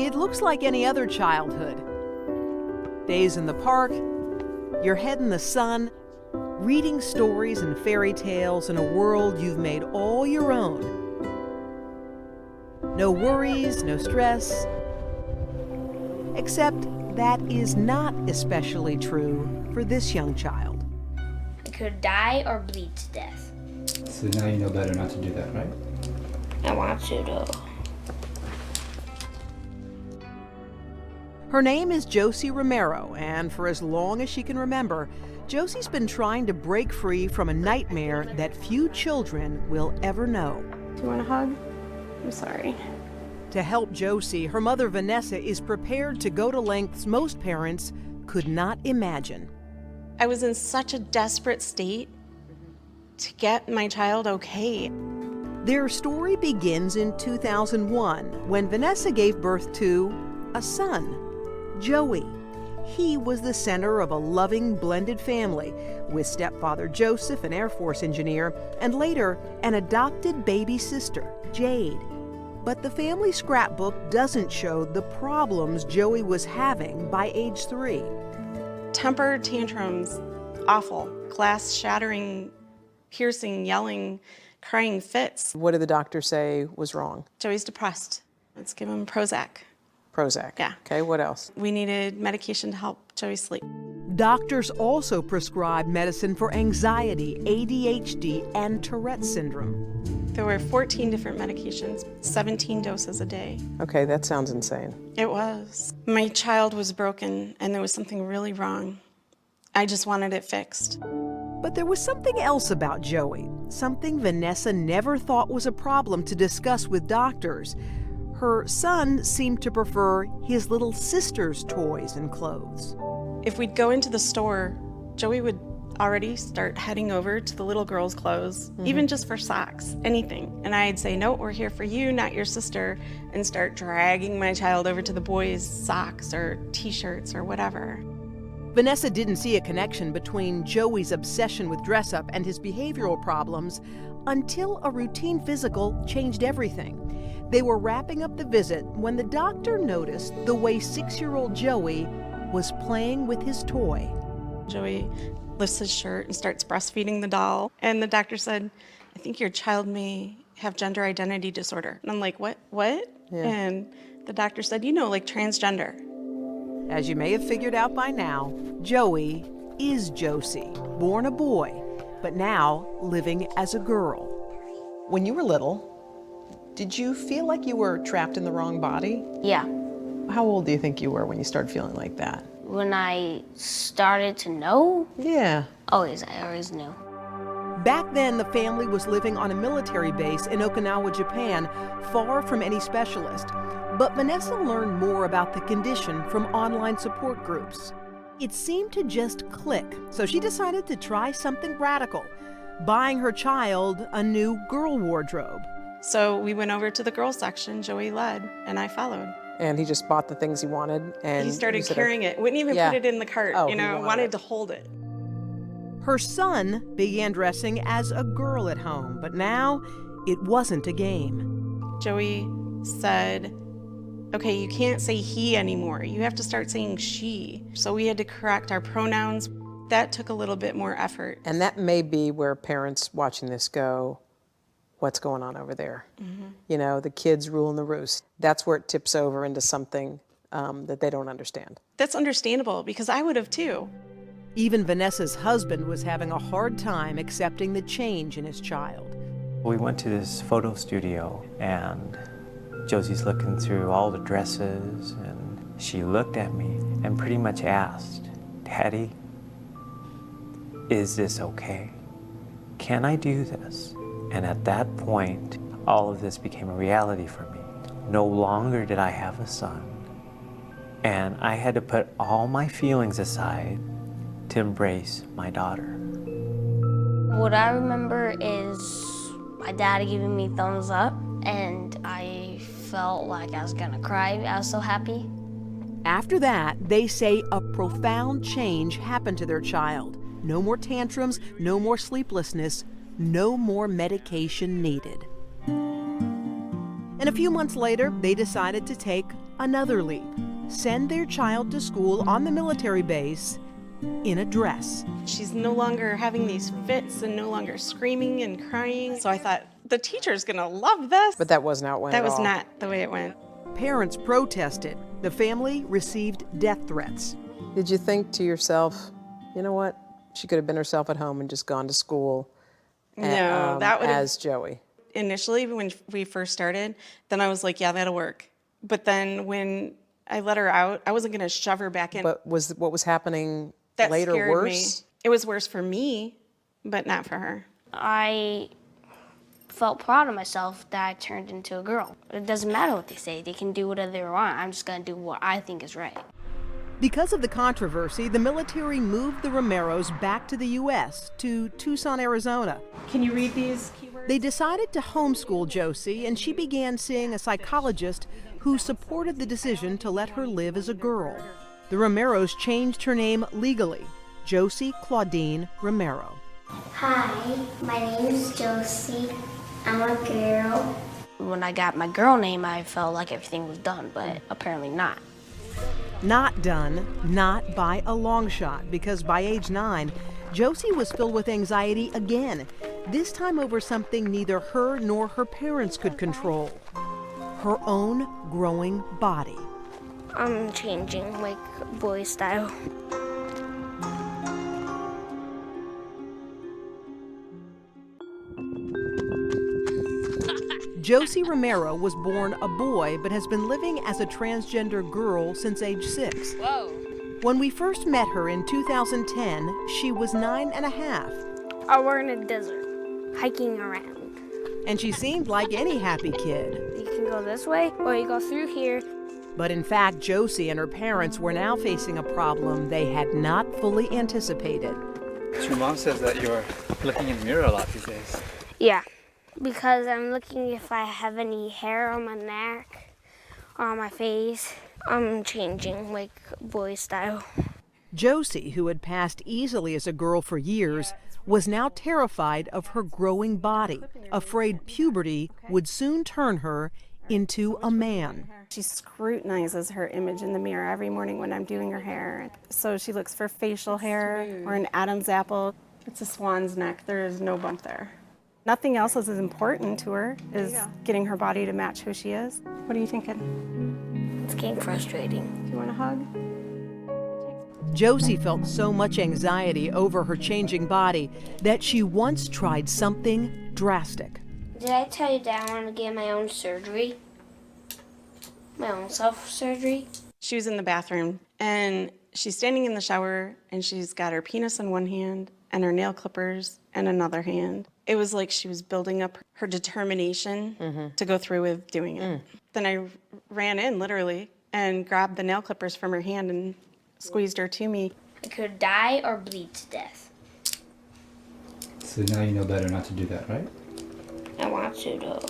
It looks like any other childhood. Days in the park, your head in the sun, reading stories and fairy tales in a world you've made all your own. No worries, no stress. Except that is not especially true for this young child. I could die or bleed to death. So now you know better not to do that, right? I want to, though. Her name is Josie Romero, and for as long as she can remember, Josie's been trying to break free from a nightmare that few children will ever know. Do you want a hug? I'm sorry. To help Josie, her mother Vanessa is prepared to go to lengths most parents could not imagine. I was in such a desperate state to get my child okay. Their story begins in 2001 when Vanessa gave birth to a son, Joey. He was the center of a loving blended family with stepfather Joseph, an Air Force engineer, and later an adopted baby sister, Jade. But the family scrapbook doesn't show the problems Joey was having by age 3. Temper tantrums, awful. Glass shattering, piercing, yelling, crying fits. What did the doctor say was wrong? Joey's depressed. Let's give him Prozac. Prozac. Yeah. Okay, what else? We needed medication to help Joey sleep. Doctors also prescribed medicine for anxiety, ADHD, and Tourette's syndrome. There were 14 different medications, 17 doses a day. Okay, that sounds insane. It was. My child was broken and there was something really wrong. I just wanted it fixed. But there was something else about Joey, something Vanessa never thought was a problem to discuss with doctors. Her son seemed to prefer his little sister's toys and clothes. If we'd go into the store, Joey would already start heading over to the little girl's clothes, even just for socks, anything. And I'd say, no, we're here for you, not your sister, and start dragging my child over to the boys' socks or t-shirts or whatever. Vanessa didn't see a connection between Joey's obsession with dress-up and his behavioral problems until a routine physical changed everything. They were wrapping up the visit when the doctor noticed the way 6-year-old Joey was playing with his toy. Joey lifts his shirt and starts breastfeeding the doll. And the doctor said, I think your child may have gender identity disorder. And I'm like, what? Yeah. And the doctor said, like transgender. As you may have figured out by now, Joey is Josie, born a boy, but now living as a girl. When you were little, did you feel like you were trapped in the wrong body? Yeah. How old do you think you were when you started feeling like that? When I started to know, Yeah. I always knew. Back then, the family was living on a military base in Okinawa, Japan, far from any specialist. But Vanessa learned more about the condition from online support groups. It seemed to just click, so she decided to try something radical, buying her child a new girl wardrobe. So we went over to the girls section, Joey led, and I followed. And he just bought the things he wanted, and He started carrying it, wouldn't even put it in the cart, he wanted to hold it. Her son began dressing as a girl at home, but now it wasn't a game. Joey said, okay, you can't say he anymore. You have to start saying she. So we had to correct our pronouns. That took a little bit more effort. And that may be where parents watching this go, what's going on over there? The kids ruling the roost. That's where it tips over into something that they don't understand. That's understandable, because I would have too. Even Vanessa's husband was having a hard time accepting the change in his child. We went to this photo studio, and Josie's looking through all the dresses, and she looked at me and pretty much asked, Daddy, is this okay? Can I do this? And at that point, all of this became a reality for me. No longer did I have a son, and I had to put all my feelings aside to embrace my daughter. What I remember is my dad giving me thumbs up, and I felt like I was gonna cry. I was so happy. After that, they say a profound change happened to their child. No more tantrums, no more sleeplessness, no more medication needed. And a few months later, they decided to take another leap: send their child to school on the military base in a dress. She's no longer having these fits and no longer screaming and crying. So I thought, the teacher's gonna love this. But that wasn't how it went That at was all. not the way it went. Parents protested. The family received death threats. Did you think to yourself, you know what? She could have been herself at home and just gone to school No, that would have, as Joey. initially when we first started, then I was like, yeah, that'll work. But then when I let her out, I wasn't gonna shove her back in. But what was happening That later scared worse? me. It was worse for me, but not for her. I felt proud of myself that I turned into a girl. It doesn't matter what they say. They can do whatever they want. I'm just going to do what I think is right. Because of the controversy, the military moved the Romeros back to the U.S., to Tucson, Arizona. Can you read these keywords? They decided to homeschool Josie, and she began seeing a psychologist who supported the decision to let her live as a girl. The Romeros changed her name legally: Josie Claudine Romero. Hi, my name is Josie. I'm a girl. When I got my girl name, I felt like everything was done, but apparently not. Not done, not by a long shot, because by age 9, Josie was filled with anxiety again, this time over something neither her nor her parents could control: her own growing body. I'm changing, like boy style. Josie Romero was born a boy but has been living as a transgender girl since age 6. Whoa. When we first met her in 2010, she was 9.5, We're in a desert, hiking around. and she seemed like any happy kid. You can go this way, or you go through here. But in fact, Josie and her parents were now facing a problem they had not fully anticipated. Your mom says that you're looking in the mirror a lot these days. Yeah, because I'm looking if I have any hair on my neck or on my face. I'm changing, like boy style. Josie, who had passed easily as a girl for years, was now terrified of her growing body, afraid puberty would soon turn her into a man. She scrutinizes her image in the mirror every morning when I'm doing her hair. So she looks for facial hair or an Adam's apple. It's a swan's neck. There is no bump there. Nothing else is as important to her as getting her body to match who she is. What are you thinking? It's getting frustrating. Do you want a hug? Josie felt so much anxiety over her changing body that she once tried something drastic. Did I tell you that I want to get my own surgery? My own self-surgery? She was in the bathroom and she's standing in the shower and she's got her penis in one hand and her nail clippers in another hand. It was like she was building up her determination to go through with doing it. Then I ran in literally and grabbed the nail clippers from her hand and squeezed her to me. I could die or bleed to death. So now you know better not to do that, right? I want to though.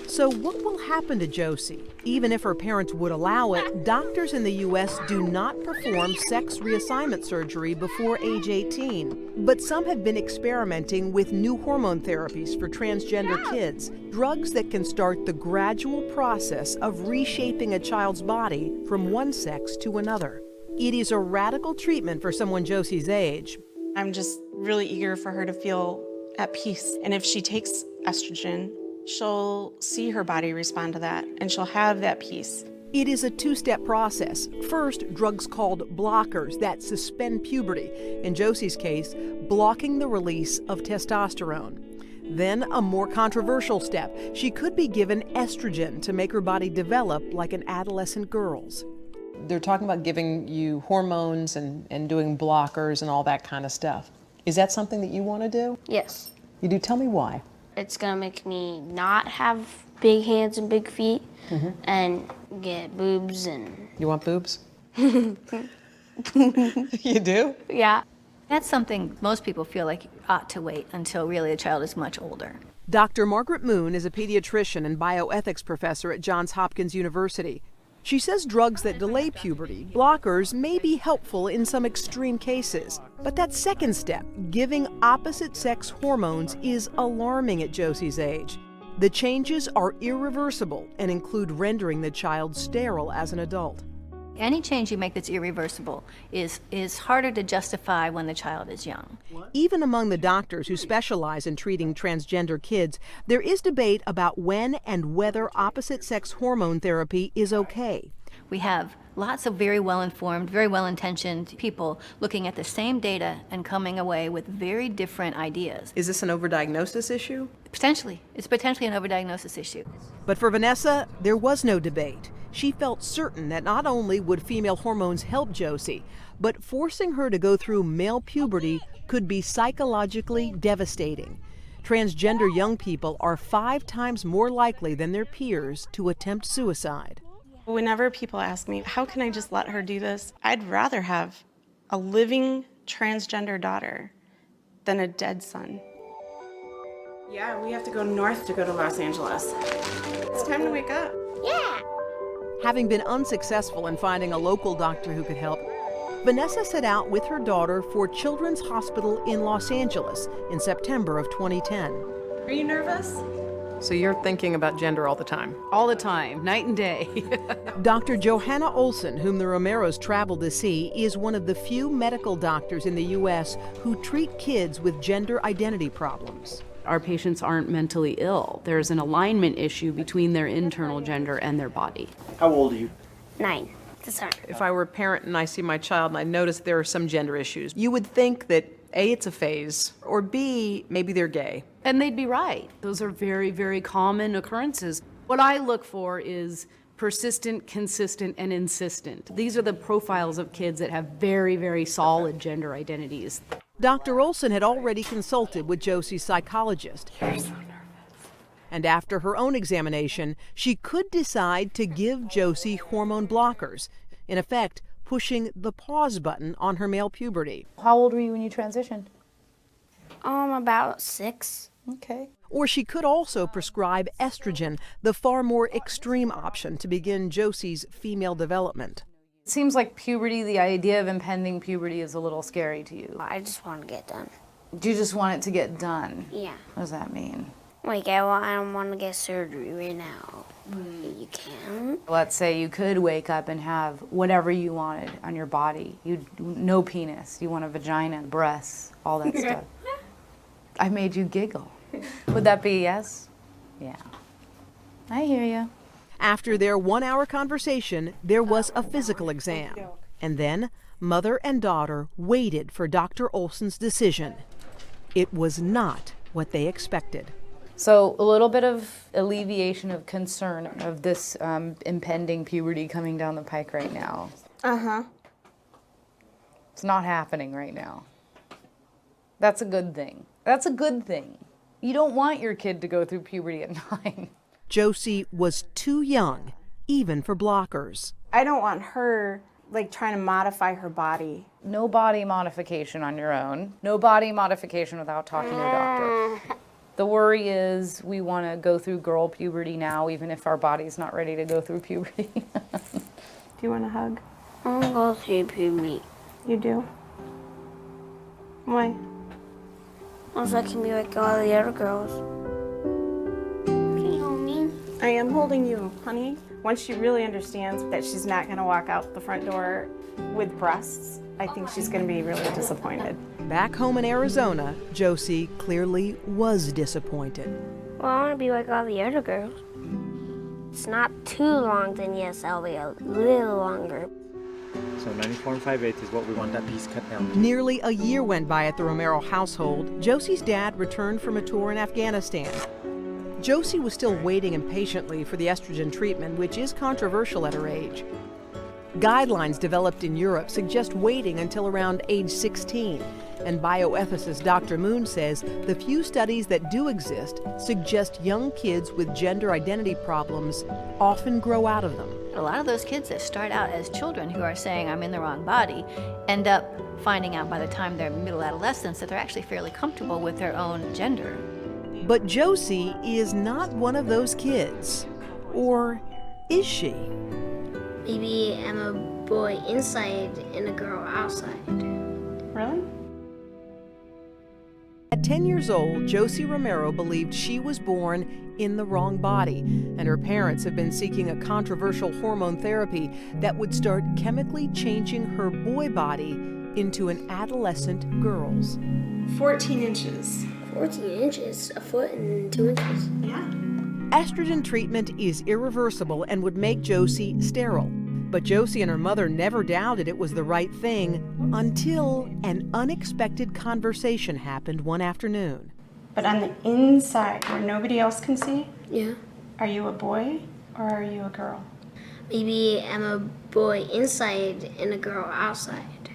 So what will happen to Josie? Even if her parents would allow it, doctors in the U.S. do not perform sex reassignment surgery before age 18. But some have been experimenting with new hormone therapies for transgender kids, drugs that can start the gradual process of reshaping a child's body from one sex to another. It is a radical treatment for someone Josie's age. I'm just really eager for her to feel at peace. And if she takes estrogen, she'll see her body respond to that and she'll have that peace. It is a two-step process. First, drugs called blockers that suspend puberty. In Josie's case, blocking the release of testosterone. Then a more controversial step. She could be given estrogen to make her body develop like an adolescent girl's. They're talking about giving you hormones and doing blockers and all that kind of stuff. Is that something that you want to do? Yes. You do? Tell me why. It's gonna make me not have big hands and big feet and get boobs and... You want boobs? You do? Yeah. That's something most people feel like you ought to wait until really a child is much older. Dr. Margaret Moon is a pediatrician and bioethics professor at Johns Hopkins University. She says drugs that delay puberty, blockers, may be helpful in some extreme cases. But that second step, giving opposite sex hormones, is alarming at Josie's age. The changes are irreversible and include rendering the child sterile as an adult. Any change you make that's irreversible is harder to justify when the child is young. Even among the doctors who specialize in treating transgender kids, there is debate about when and whether opposite-sex hormone therapy is okay. We have lots of very well-informed, very well-intentioned people looking at the same data and coming away with very different ideas. Is this an overdiagnosis issue? Potentially. It's potentially an overdiagnosis issue. But for Vanessa, there was no debate. She felt certain that not only would female hormones help Josie, but forcing her to go through male puberty could be psychologically devastating. Transgender young people are 5 times more likely than their peers to attempt suicide. Whenever people ask me, how can I just let her do this? I'd rather have a living transgender daughter than a dead son. Yeah, we have to go north to go to Los Angeles. It's time to wake up. Yeah. Having been unsuccessful in finding a local doctor who could help, Vanessa set out with her daughter for Children's Hospital in Los Angeles in September of 2010. Are you nervous? So you're thinking about gender all the time? All the time, night and day. Dr. Johanna Olson, whom the Romeros traveled to see, is one of the few medical doctors in the U.S. who treat kids with gender identity problems. Our patients aren't mentally ill. There's an alignment issue between their internal gender and their body. How old are you? 9. Sorry. If I were a parent and I see my child and I notice there are some gender issues, you would think that A, it's a phase, or B, maybe they're gay. And they'd be right. Those are very, very common occurrences. What I look for is persistent, consistent, and insistent. These are the profiles of kids that have very, very solid gender identities. Dr. Olson had already consulted with Josie's psychologist. And after her own examination, she could decide to give Josie hormone blockers, in effect, pushing the pause button on her male puberty. How old were you when you transitioned? About 6. Okay. Or she could also prescribe estrogen, the far more extreme option to begin Josie's female development. It seems like puberty, the idea of impending puberty is a little scary to you. I just want to get done. Do you just want it to get done? Yeah. What does that mean? Like, I don't want to get surgery right now. You can. Let's say you could wake up and have whatever you wanted on your body. No penis. You want a vagina, breasts, all that stuff. I made you giggle. Would that be yes? Yeah. I hear you. After their 1-hour conversation, there was a physical exam. And then, mother and daughter waited for Dr. Olson's decision. It was not what they expected. So a little bit of alleviation of concern of this impending puberty coming down the pike right now. Uh-huh. It's not happening right now. That's a good thing. That's a good thing. You don't want your kid to go through puberty at 9. Josie was too young, even for blockers. I don't want her, like, trying to modify her body. No body modification on your own. No body modification without talking to your doctor. The worry is we want to go through girl puberty now, even if our body's not ready to go through puberty. Do you want a hug? I want to go through puberty. You do? Why? So I can be like all the other girls. Can you hold me? I am holding you, honey. Once she really understands that she's not going to walk out the front door with breasts, I think she's going to be really disappointed. Back home in Arizona, Josie clearly was disappointed. Well, I want to be like all the other girls. It's not too long, then yes, I'll be a little longer. So 94 5/8 is what we want that piece cut down to. Nearly a year went by at the Romero household. Josie's dad returned from a tour in Afghanistan. Josie was still waiting impatiently for the estrogen treatment, which is controversial at her age. Guidelines developed in Europe suggest waiting until around age 16, and bioethicist Dr. Moon says the few studies that do exist suggest young kids with gender identity problems often grow out of them. A lot of those kids that start out as children who are saying, I'm in the wrong body, end up finding out by the time they're middle adolescents that they're actually fairly comfortable with their own gender. But Josie is not one of those kids. Or is she? Maybe I'm a boy inside and a girl outside. Really? At 10 years old, Josie Romero believed she was born in the wrong body, and her parents have been seeking a controversial hormone therapy that would start chemically changing her boy body into an adolescent girl's. 14 inches. 14 inches, a foot and 2 inches. Yeah. Estrogen treatment is irreversible and would make Josie sterile. But Josie and her mother never doubted it was the right thing until an unexpected conversation happened one afternoon. But on the inside, where nobody else can see, Yeah. are you a boy or are you a girl? Maybe I'm a boy inside and a girl outside.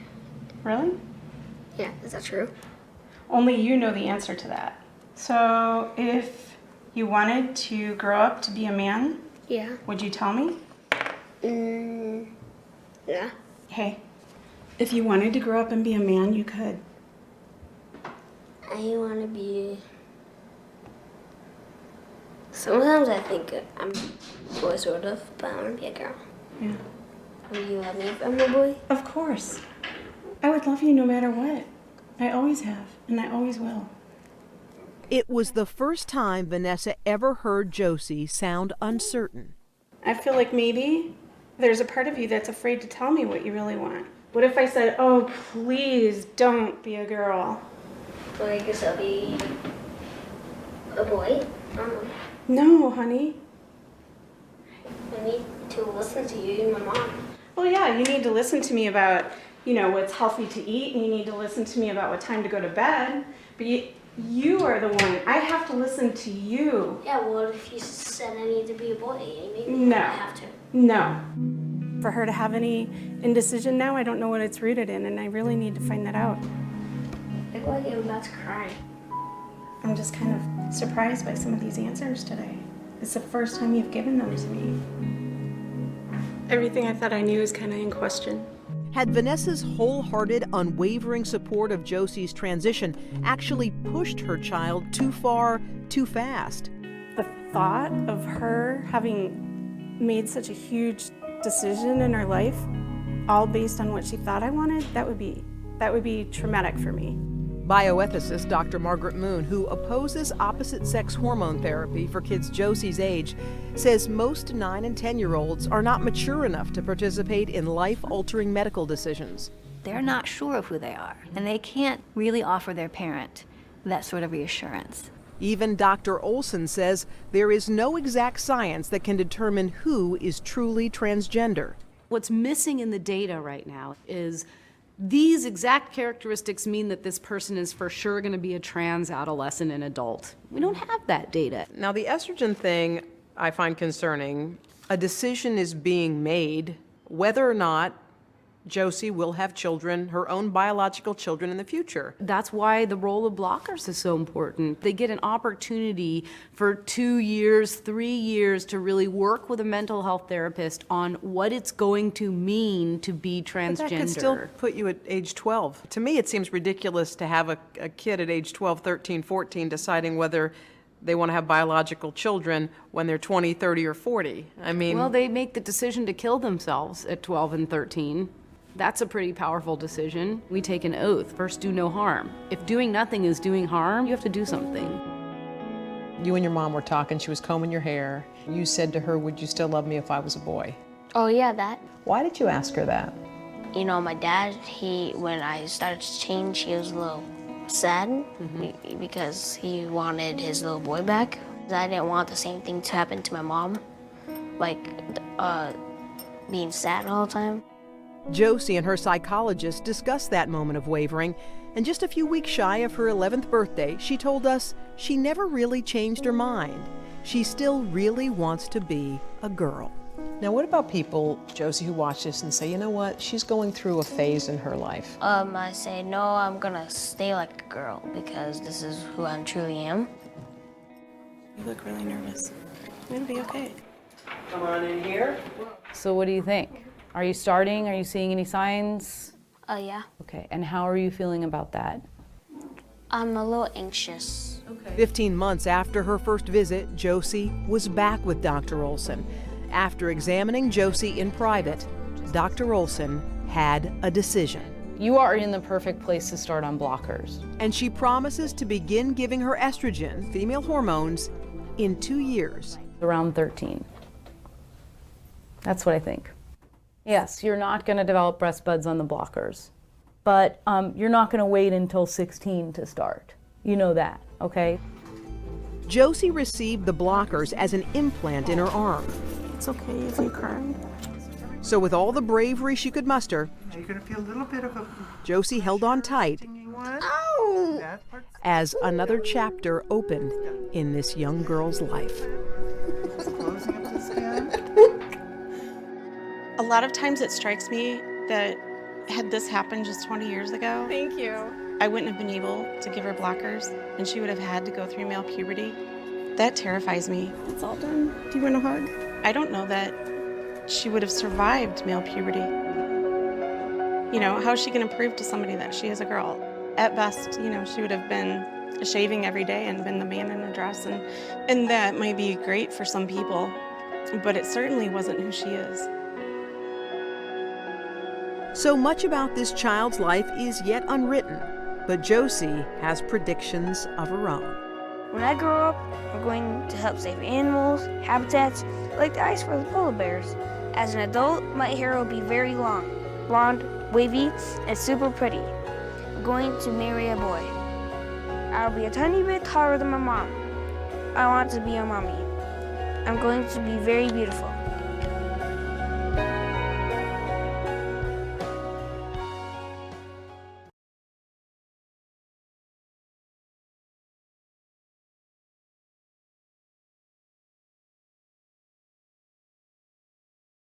Really? Yeah, is that true? Only you know the answer to that. So if you wanted to grow up to be a man, Yeah. would you tell me? Yeah. Hey, if you wanted to grow up and be a man, you could. I want to be... Sometimes I think I'm a boy, sort of, but I want to be a girl. Yeah. Would you love me if I'm a boy? Of course. I would love you no matter what. I always have, and I always will. It was the first time Vanessa ever heard Josie sound uncertain. I feel like maybe there's a part of you that's afraid to tell me what you really want. What if I said, oh, please don't be a girl? Well, I guess I'll be a boy. No, honey. I need to listen to you and my mom. Well, yeah, you need to listen to me about, what's healthy to eat, and you need to listen to me about what time to go to bed. But you are the one. I have to listen to you. Yeah, well, if you said I need to be a boy, maybe No. I have to. No. For her to have any indecision now, I don't know what it's rooted in, and I really need to find that out. I feel like I'm about to cry. I'm just kind of surprised by some of these answers today. It's the first time you've given them to me. Everything I thought I knew is kind of in question. Had Vanessa's wholehearted, unwavering support of Josie's transition actually pushed her child too far, too fast? The thought of her having made such a huge decision in her life, all based on what she thought I wanted, that would be traumatic for me. Bioethicist Dr. Margaret Moon, who opposes opposite-sex hormone therapy for kids Josie's age, says most 9 and 10-year-olds are not mature enough to participate in life-altering medical decisions. They're not sure of who they are, and they can't really offer their parent that sort of reassurance. Even Dr. Olson says there is no exact science that can determine who is truly transgender. What's missing in the data right now is these exact characteristics mean that this person is for sure going to be a trans adolescent and adult. We don't have that data. Now, the estrogen thing I find concerning. A decision is being made whether or not Josie will have children, her own biological children in the future. That's why the role of blockers is so important. They get an opportunity for 2 years, 3 years to really work with a mental health therapist on what it's going to mean to be transgender. But that could still put you at age 12. To me, it seems ridiculous to have a kid at age 12, 13, 14 deciding whether they want to have biological children when they're 20, 30, or 40. I mean... Well, they make the decision to kill themselves at 12 and 13. That's a pretty powerful decision. We take an oath, first do no harm. If doing nothing is doing harm, you have to do something. You and your mom were talking, she was combing your hair. You said to her, would you still love me if I was a boy? Oh yeah, that. Why did you ask her that? You know, my dad, when I started to change, he was a little sad because he wanted his little boy back. I didn't want the same thing to happen to my mom, like being sad all the time. Josie and her psychologist discussed that moment of wavering, and just a few weeks shy of her 11th birthday, she told us she never really changed her mind. She still really wants to be a girl. Now, what about people, Josie, who watch this and say, you know what, she's going through a phase in her life? I say, no, I'm gonna stay like a girl because this is who I truly am. You look really nervous. It'll be okay. Come on in here. So what do you think? Are you starting? Are you seeing any signs? Yeah. Okay, and how are you feeling about that? I'm a little anxious. 15 months after her first visit, Josie was back with Dr. Olson. After examining Josie in private, Dr. Olson had a decision. You are in the perfect place to start on blockers. And she promises to begin giving her estrogen, female hormones, in 2 years. Around 13. That's what I think. Yes, you're not going to develop breast buds on the blockers, but you're not going to wait until 16 to start. You know that, okay? Josie received the blockers as an implant in her arm. It's okay if you cry. So with all the bravery she could muster, You're going to feel a little bit of a... Josie held on tight as another chapter opened in this young girl's life. Closing up the skin. A lot of times it strikes me that had this happened just 20 years ago, Thank you. I wouldn't have been able to give her blockers, and she would have had to go through male puberty. That terrifies me. It's all done. Do you want a hug? I don't know that she would have survived male puberty. You know, how is she going to prove to somebody that she is a girl? At best, you know, she would have been shaving every day and been the man in a dress, and that might be great for some people, but it certainly wasn't who she is. So much about this child's life is yet unwritten, but Josie has predictions of her own. When I grow up, I'm going to help save animals, habitats, like the ice for the polar bears. As an adult, my hair will be very long, blonde, wavy, and super pretty. I'm going to marry a boy. I'll be a tiny bit taller than my mom. I want to be a mommy. I'm going to be very beautiful.